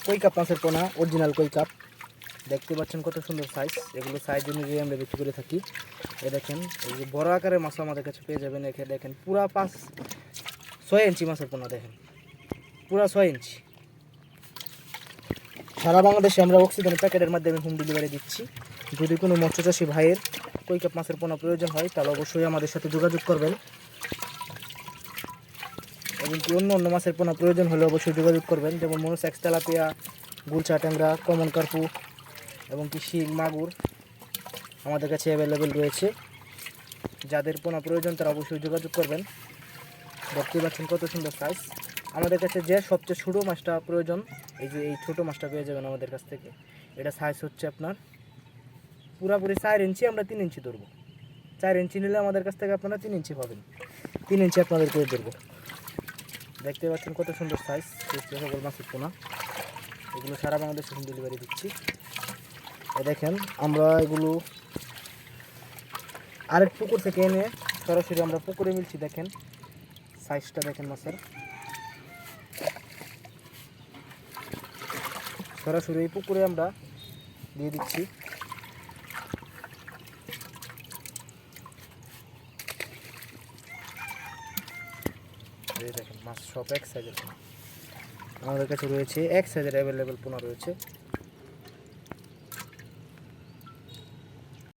কই কাপ মাছের পোনা, অরিজিনাল কই কাপ। দেখতে পাচ্ছেন কত সুন্দর সাইজ। এগুলো সাইজ অনুযায়ী আমরা বিক্রি করে থাকি। এই দেখেন, এই যে বড় আকারের মাছ আমাদের কাছে পেয়ে যাবেন। এখানে দেখেন পুরা 5-6 ইঞ্চি মাছের পোনা, দেখেন পুরা 6 ইঞ্চি। সারা বাংলাদেশে আমরা অক্সিজেন প্যাকেটের মাধ্যমে হোম ডেলিভারি দিচ্ছি। যদি কোনো মৎস্যচাষী ভাইয়ের কই কাপ মাছের পোনা প্রয়োজন হয় তাহলে অবশ্যই আমাদের সাথে যোগাযোগ করবেন। এবং কি অন্য মাছের পোনা প্রয়োজন হলে অবশ্যই যোগাযোগ করবেন, যেমন মনোসেক্স, তেলাপিয়া, গুলচা ট্যাংরা, কমন কার্পু এবং কি শিং, মাগুর আমাদের কাছে অ্যাভেলেবেল রয়েছে। যাদের পোনা প্রয়োজন তারা অবশ্যই যোগাযোগ করবেন। দেখতে পাচ্ছেন কত সুন্দর সাইজ। আমাদের কাছে যে সবচেয়ে ছোটো মাছটা প্রয়োজন, এই যে এই ছোটো মাছটা পেয়ে যাবেন আমাদের কাছ থেকে। এটা সাইজ হচ্ছে আপনার পুরাপুরি 4 ইঞ্চি, আমরা 3 ইঞ্চি ধরবো। 4 ইঞ্চি নিলে আমাদের কাছ থেকে আপনারা 3 ইঞ্চি পাবেন। 3 ইঞ্চি আপনাদের করে ধরবো। দেখতে পাচ্ছেন কত সুন্দর সাইজ সকল মাছের পোনা। এগুলো সারা বাংলাদেশে হোম ডেলিভারি দিচ্ছি। দেখেন আমরা এগুলো আরেক পুকুর থেকে এনে সরাসরি আমরা পুকুরে মিলছি। দেখেন সাইজটা দেখেন মাছের, সরাসরি এই পুকুরে আমরা দিয়ে দিচ্ছি। দেখেন মাছ সব এক সাইজের পোনা আমাদের কাছে রয়েছে, এক সাইজের অ্যাভেলেবেল পোনা রয়েছে।